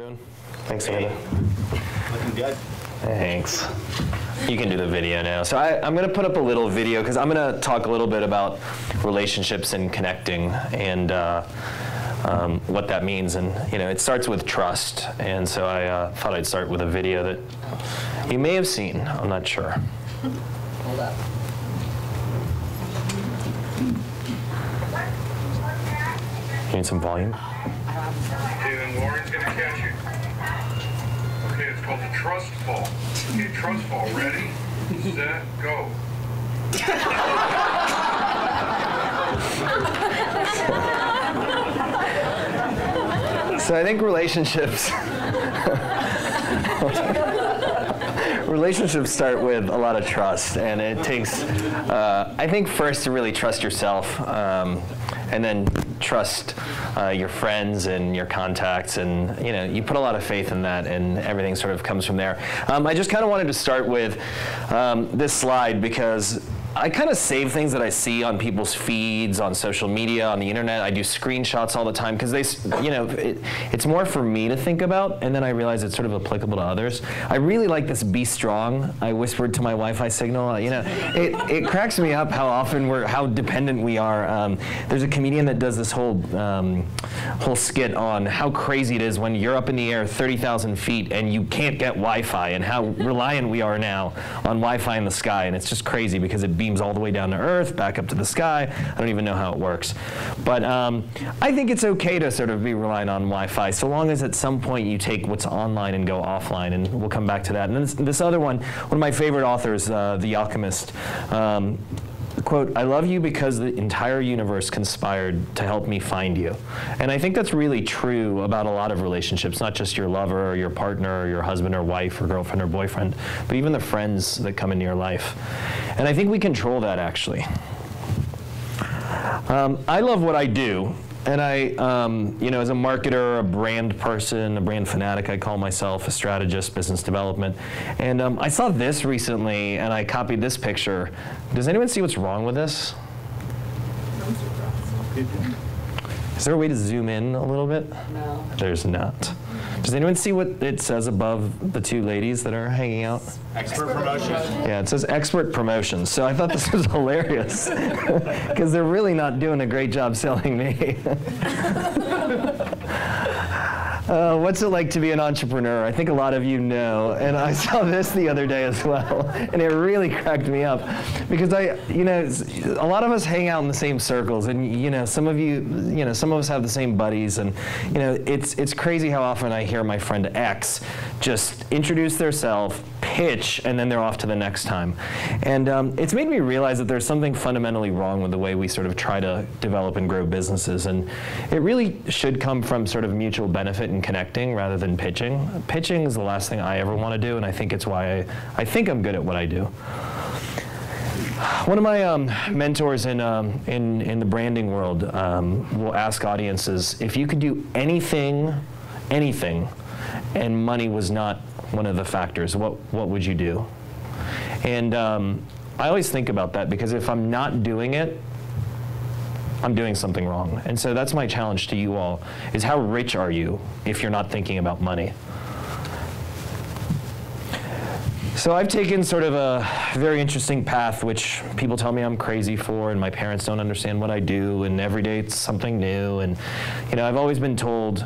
doing? Thanks, Amanda. Looking good. Thanks. You can do the video now. So I'm going to put up a little video because I'm going to talk a little bit about relationships and connecting and what that means. And it starts with trust. And so I thought I'd start with a video that you may have seen. I'm not sure. Hold up. You need some volume? Okay, then Lauren's gonna catch you. Okay, it's called the trust fall. Okay, trust fall. Ready, set, go. So I think relationships start with a lot of trust, and it takes, I think, first to really trust yourself, and then trust your friends and your contacts, and you put a lot of faith in that, and everything sort of comes from there. I just kind of wanted to start with this slide because I kind of save things that I see on people's feeds, on social media, on the internet. I do screenshots all the time because it's more for me to think about, and then I realize it's sort of applicable to others. I really like this "be strong." I whispered to my Wi-Fi signal. It cracks me up how often how dependent we are. There's a comedian that does this whole skit on how crazy it is when you're up in the air 30,000 feet and you can't get Wi-Fi, and how reliant we are now on Wi-Fi in the sky, and it's just crazy because it beams all the way down to Earth, back up to the sky. I don't even know how it works. But I think it's okay to sort of be reliant on Wi-Fi, so long as at some point you take what's online and go offline, and we'll come back to that. And then this other one of my favorite authors, The Alchemist, quote, "I love you because the entire universe conspired to help me find you." And I think that's really true about a lot of relationships, not just your lover or your partner or your husband or wife or girlfriend or boyfriend, but even the friends that come into your life. And I think we control that, actually. I love what I do. And I, as a marketer, a brand person, a brand fanatic, I call myself, a strategist, business development. And I saw this recently, and I copied this picture. Does anyone see what's wrong with this? Is there a way to zoom in a little bit? No. There's not. Does anyone see what it says above the two ladies that are hanging out? Expert promotion. Yeah, it says expert promotions. So I thought this was hilarious because they're really not doing a great job selling me. What's it like to be an entrepreneur? I think a lot of you know, and I saw this the other day as well, and it really cracked me up because a lot of us hang out in the same circles, and some of us have the same buddies, and it's crazy how often I hear my friend X just introduce themselves, pitch, and then they're off to the next time. And it's made me realize that there's something fundamentally wrong with the way we sort of try to develop and grow businesses, and it really should come from sort of mutual benefit and connecting rather than pitching. Pitching is the last thing I ever want to do, and I think it's why I think I'm good at what I do. One of my mentors in the branding world will ask audiences, if you could do anything, and money was not one of the factors, what would you do? And I always think about that because if I'm not doing it, I'm doing something wrong. And so that's my challenge to you all, is how rich are you if you're not thinking about money? So I've taken sort of a very interesting path, which people tell me I'm crazy for, and my parents don't understand what I do, and every day it's something new. And I've always been told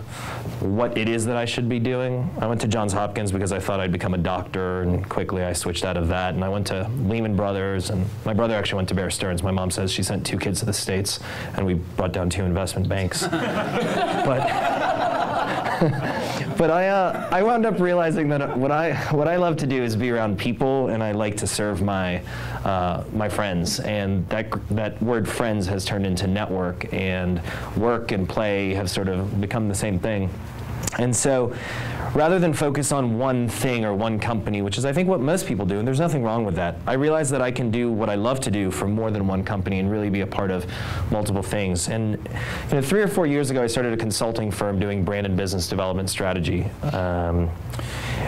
what it is that I should be doing. I went to Johns Hopkins because I thought I'd become a doctor, and quickly I switched out of that. And I went to Lehman Brothers, and my brother actually went to Bear Stearns. My mom says she sent 2 kids to the States, and we brought down 2 investment banks. But I wound up realizing that what I love to do is be around people, and I like to serve my friends, and that word friends has turned into network, and work and play have sort of become the same thing. And so rather than focus on one thing or one company, which is I think what most people do, and there's nothing wrong with that. I realized that I can do what I love to do for more than one company and really be a part of multiple things. And 3 or 4 years ago, I started a consulting firm doing brand and business development strategy.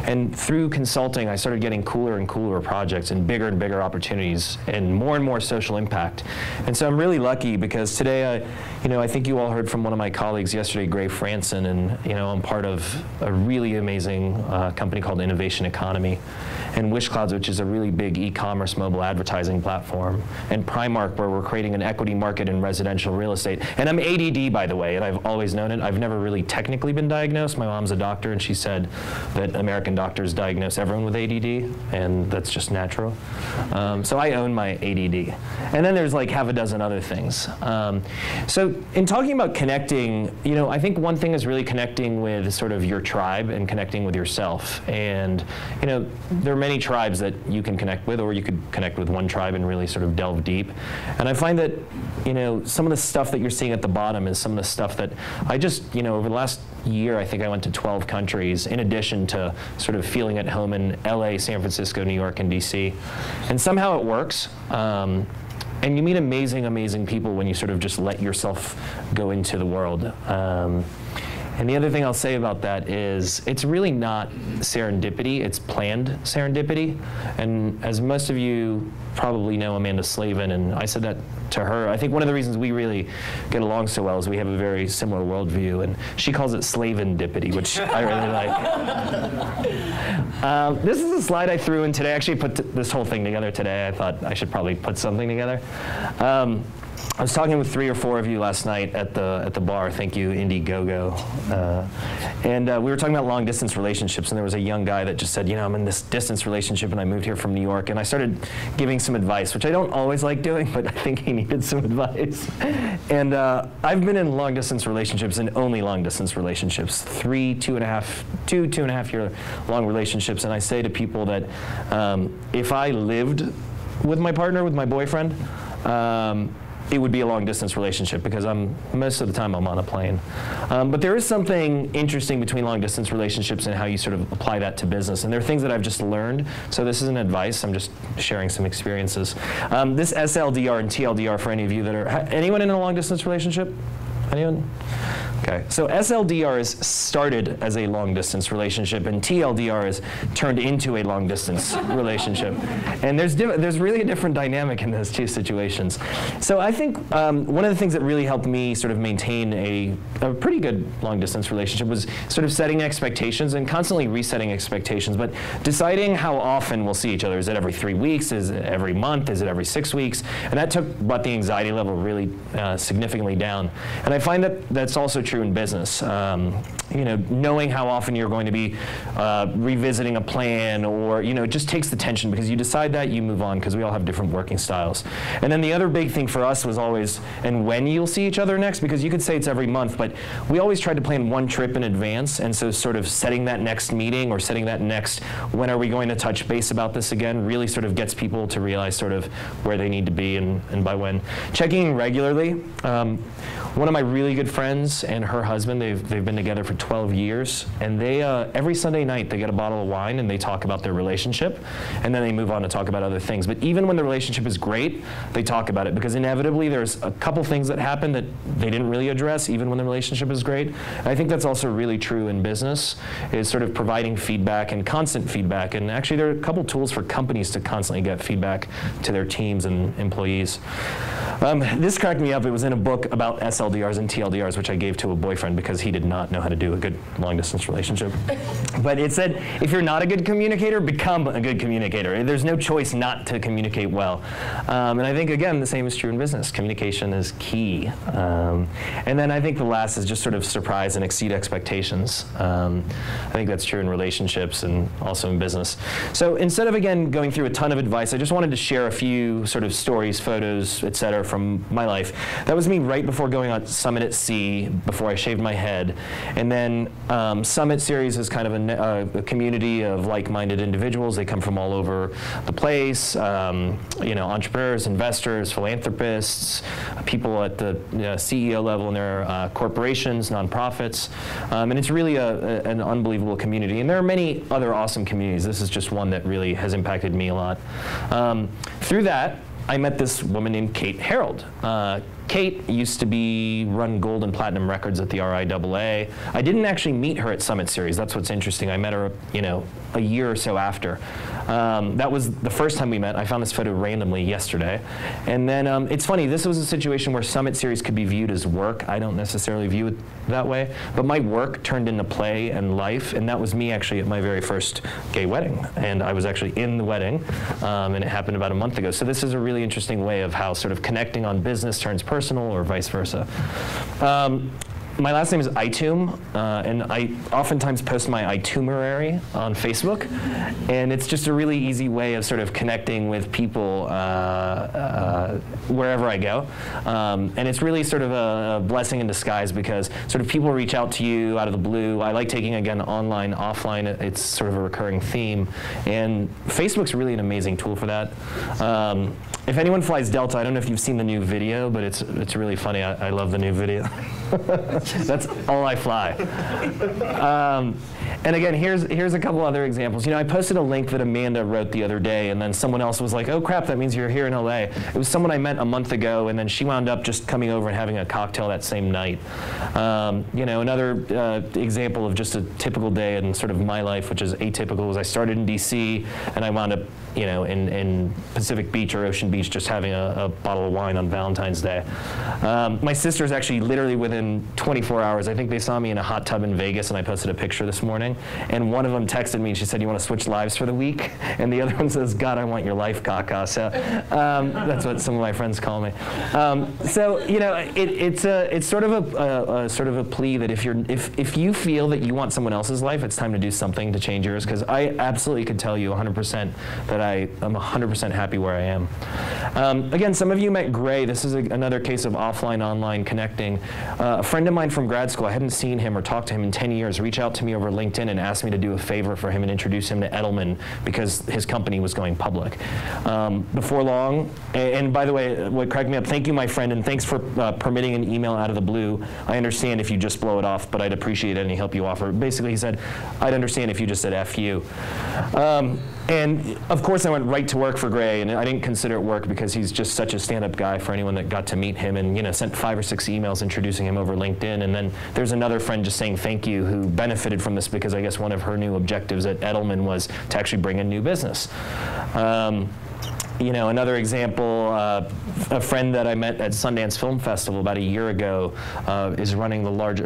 And through consulting, I started getting cooler and cooler projects and bigger opportunities and more social impact. And so I'm really lucky because today, I think you all heard from one of my colleagues yesterday, Gray Franson, and I'm part of a really amazing company called Innovation Economy, and WishClouds, which is a really big e-commerce mobile advertising platform, and Primark, where we're creating an equity market in residential real estate. And I'm ADD, by the way, and I've always known it. I've never really technically been diagnosed. My mom's a doctor, and she said that American doctors diagnose everyone with ADD, and that's just natural. So I own my ADD. And then there's like half a dozen other things. So in talking about connecting, I think one thing is really connecting with sort of your tribe and connecting with yourself. And there are many tribes that you can connect with, or you could connect with one tribe and really sort of delve deep. And I find that some of the stuff that you're seeing at the bottom is some of the stuff that I just, over the last year, I think I went to 12 countries, in addition to sort of feeling at home in LA, San Francisco, New York, and DC. And somehow it works. And you meet amazing people when you sort of just let yourself go into the world. And the other thing I'll say about that is it's really not serendipity, it's planned serendipity. And as most of you probably know Amanda Slavin, and I said that to her, I think one of the reasons we really get along so well is we have a very similar worldview, and she calls it Slavendipity, which I really like. This is a slide I threw in today. I actually put this whole thing together today. I thought I should probably put something together. I was talking with 3 or 4 of you last night at the bar. Thank you, Indiegogo. And we were talking about long distance relationships, and there was a young guy that just said, I'm in this distance relationship, and I moved here from New York, and I started giving some advice, which I don't always like doing, but I think he needed some advice. And I've been in long distance relationships, and only long distance relationships, 2.5 year long relationships, and I say to people that if I lived with my partner, with my boyfriend, it would be a long distance relationship because most of the time I'm on a plane. But there is something interesting between long distance relationships and how you sort of apply that to business. And there are things that I've just learned. So this isn't advice, I'm just sharing some experiences. This SLDR and TLDR for any of you that are, anyone in a long distance relationship? Anyone? Okay, so SLDR is started as a long-distance relationship, and TLDR is turned into a long-distance relationship. And there's really a different dynamic in those two situations. So I think one of the things that really helped me sort of maintain a pretty good long-distance relationship was sort of setting expectations and constantly resetting expectations, but deciding how often we'll see each other. Is it every 3 weeks? Is it every month? Is it every 6 weeks? And that brought the anxiety level really significantly down. And I find that that's also true in business. Knowing how often you're going to be revisiting a plan, or it just takes the tension, because you decide that, you move on, because we all have different working styles. And then the other big thing for us was always, and when you'll see each other next, because you could say it's every month, but we always tried to plan one trip in advance, and so sort of setting that next meeting or setting that next, when are we going to touch base about this again, really sort of gets people to realize sort of where they need to be and by when. Checking in regularly. One of my really good friends and her husband, they've been together for 12 years, and they every Sunday night they get a bottle of wine and they talk about their relationship, and then they move on to talk about other things. But even when the relationship is great, they talk about it, because inevitably there's a couple things that happen that they didn't really address even when the relationship is great. And I think that's also really true in business, is sort of providing feedback and constant feedback. And actually there are a couple tools for companies to constantly get feedback to their teams and employees. This cracked me up. It was in a book about SLDRs and TLDRs, which I gave to a boyfriend because he did not know how to do a good long-distance relationship. But it said, if you're not a good communicator, become a good communicator. There's no choice not to communicate well. And I think, again, the same is true in business. Communication is key. And then I think the last is just sort of surprise and exceed expectations. I think that's true in relationships and also in business. So instead of, again, going through a ton of advice, I just wanted to share a few sort of stories, photos, et cetera, from my life. That was me right before going on Summit at Sea, before I shaved my head. And then Summit Series is kind of a community of like-minded individuals. They come from all over the place, entrepreneurs, investors, philanthropists, people at the CEO level in their corporations, nonprofits. And it's really an unbelievable community. And there are many other awesome communities. This is just one that really has impacted me a lot. Through that, I met this woman named Kate Harold. Kate used to run gold and platinum records at the RIAA. I didn't actually meet her at Summit Series. That's what's interesting. I met her, a year or so after. That was the first time we met. I found this photo randomly yesterday. And then it's funny, this was a situation where Summit Series could be viewed as work. I don't necessarily view it that way. But my work turned into play and life, and that was me actually at my very first gay wedding. And I was actually in the wedding, and it happened about a month ago. So this is a really interesting way of how sort of connecting on business turns personal, or vice versa. My last name is Itum, and I oftentimes post my itinerary on Facebook, and it's just a really easy way of sort of connecting with people wherever I go. And it's really sort of a blessing in disguise, because sort of people reach out to you out of the blue. I like taking, again, online, offline. It's sort of a recurring theme, and Facebook's really an amazing tool for that. If anyone flies Delta, I don't know if you've seen the new video, but it's really funny. I love the new video. That's all I fly. And again, here's a couple other examples. I posted a link that Amanda wrote the other day, and then someone else was like, oh crap, that means you're here in LA. It was someone I met a month ago, and then she wound up just coming over and having a cocktail that same night. Another example of just a typical day in sort of my life, which is atypical, was I started in DC, and I wound up in Pacific Beach or Ocean Beach just having a bottle of wine on Valentine's Day. My sister's actually literally within 24 hours, I think they saw me in a hot tub in Vegas, and I posted a picture this morning, and one of them texted me and she said, you want to switch lives for the week? And the other one says, God, I want your life, Kaka. So that's what some of my friends call me. It's sort of a plea that if you feel that you want someone else's life, it's time to do something to change yours, because I absolutely could tell you 100% that I'm 100% happy where I am. Again, some of you met Gray. This is another case of offline-online connecting. A friend of mine from grad school, I hadn't seen him or talked to him in 10 years, reached out to me over LinkedIn and asked me to do a favor for him and introduce him to Edelman because his company was going public. Before long, and by the way, what cracked me up, thank you, my friend, and thanks for permitting an email out of the blue. I understand if you just blow it off, but I'd appreciate any help you offer. Basically, he said, I'd understand if you just said F you. And of course, I went right to work for Gray, and I didn't consider it work because he's just such a stand-up guy for anyone that got to meet him, and sent 5 or 6 emails introducing him over LinkedIn. And then there's another friend just saying thank you who benefited from this because I guess one of her new objectives at Edelman was to actually bring in new business. Another example, a friend that I met at Sundance Film Festival about a year ago is running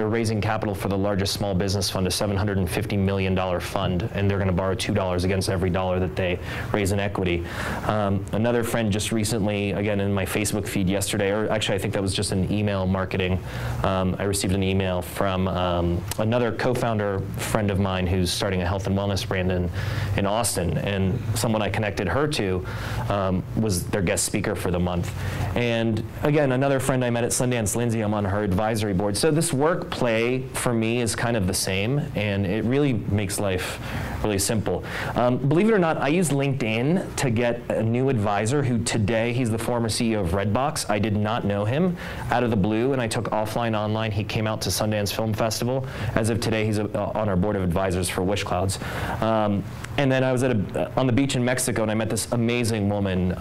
raising capital for the largest small business fund, a $750 million fund, and they're going to borrow $2 against every dollar that they raise in equity. Another friend just recently, again in my Facebook feed yesterday, or actually I think that was just an email marketing, I received an email from another co-founder friend of mine who's starting a health and wellness brand in Austin, and someone I connected her to was their guest speaker for the month. And again, another friend I met at Sundance, Lindsay, I'm on her advisory board. So this work play for me is kind of the same, and it really makes life really simple. Believe it or not, I use LinkedIn to get a new advisor who today, he's the former CEO of Redbox. I did not know him out of the blue, and I took offline, online. He came out to Sundance Film Festival. As of today, he's on our board of advisors for Wish Clouds. And then I was on the beach in Mexico, and I met this amazing woman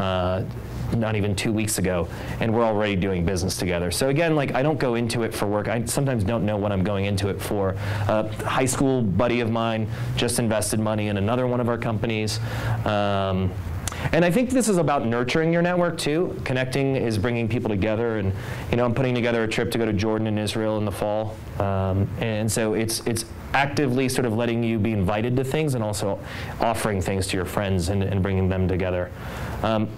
not even 2 weeks ago, and we're already doing business together. So again, I don't go into it for work. I sometimes don't know what I'm going into it for. A high school buddy of mine just invested money in another one of our companies. And I think this is about nurturing your network too. Connecting is bringing people together, and I'm putting together a trip to go to Jordan and Israel in the fall. And so it's actively sort of letting you be invited to things and also offering things to your friends and bringing them together.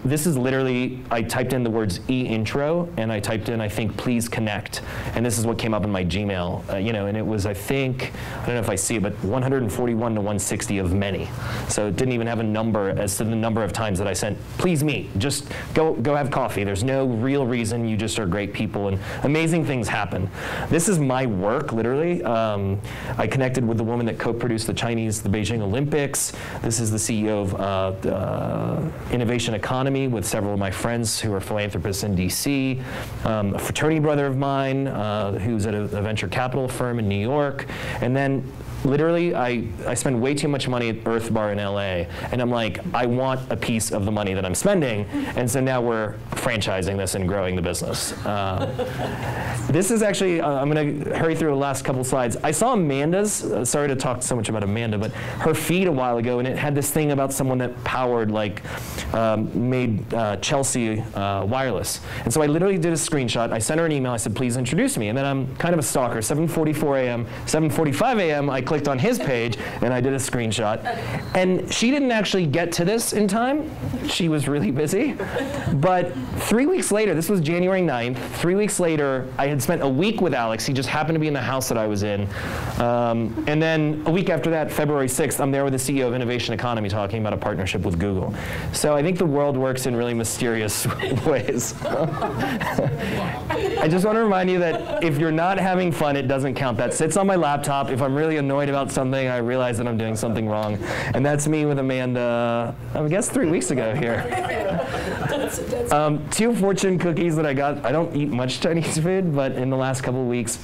This is literally, I typed in the words e-intro, and I typed in, I think, please connect. And this is what came up in my Gmail, and it was, I think, I don't know if I see it, but 141 to 160 of many. So it didn't even have a number as to the number of times that I sent, please meet, just go have coffee. There's no real reason, you just are great people, and amazing things happen. This is my work, literally. I connected with the woman that co-produced the Beijing Olympics. This is the CEO of Innovation Economy with several of my friends who are philanthropists in DC, a fraternity brother of mine who's at a venture capital firm in New York, and then literally, I spend way too much money at Earth Bar in LA, and I'm like, I want a piece of the money that I'm spending, and so now we're franchising this and growing the business. This is actually, I'm going to hurry through the last couple slides. I saw Amanda's, sorry to talk so much about Amanda, but her feed a while ago, and it had this thing about someone that powered, like, made Chelsea wireless. And so I literally did a screenshot. I sent her an email. I said, please introduce me. And then I'm kind of a stalker. 7:44 a.m., 7:45 a.m., I clicked on his page, and I did a screenshot. And she didn't actually get to this in time. She was really busy. But 3 weeks later, this was January 9th, 3 weeks later, I had spent a week with Alex. He just happened to be in the house that I was in. And then a week after that, February 6th, I'm there with the CEO of Innovation Economy talking about a partnership with Google. So I think the world works in really mysterious ways. I just want to remind you that if you're not having fun, it doesn't count. That sits on my laptop. If I'm really annoyed about something, I realize that I'm doing something wrong. And that's me with Amanda, I guess 3 weeks ago here. 2 fortune cookies that I got. I don't eat much Chinese food, but in the last couple of weeks,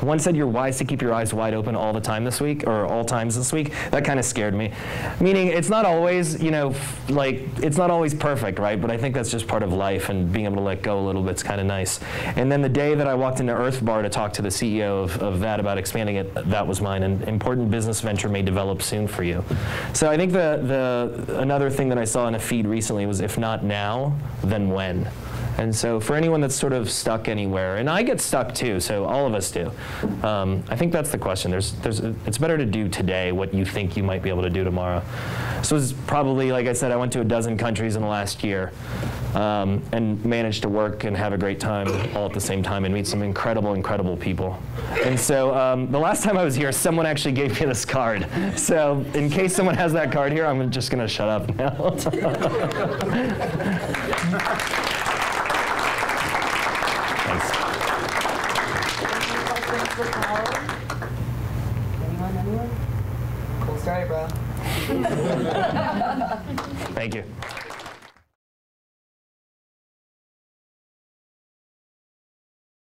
one said you're wise to keep your eyes wide open all the time this week, or all times this week. That kind of scared me. Meaning it's not always, it's not always perfect, right? But I think that's just part of life, and being able to let go a little bit's kind of nice. And then the day that I walked into Earth Bar to talk to the CEO of that about expanding it, that was mine. An important business venture may develop soon for you. So I think another thing that I saw in a feed recently was, if not now, then when? And so for anyone that's sort of stuck anywhere, and I get stuck too, so all of us do, I think that's the question. It's better to do today what you think you might be able to do tomorrow. So it's probably, like I said, I went to 12 countries in the last year, and managed to work and have a great time all at the same time and meet some incredible, incredible people. And so the last time I was here, someone actually gave me this card. So in case someone has that card here, I'm just going to shut up now. Anyone? Cool story, bro. Thank you.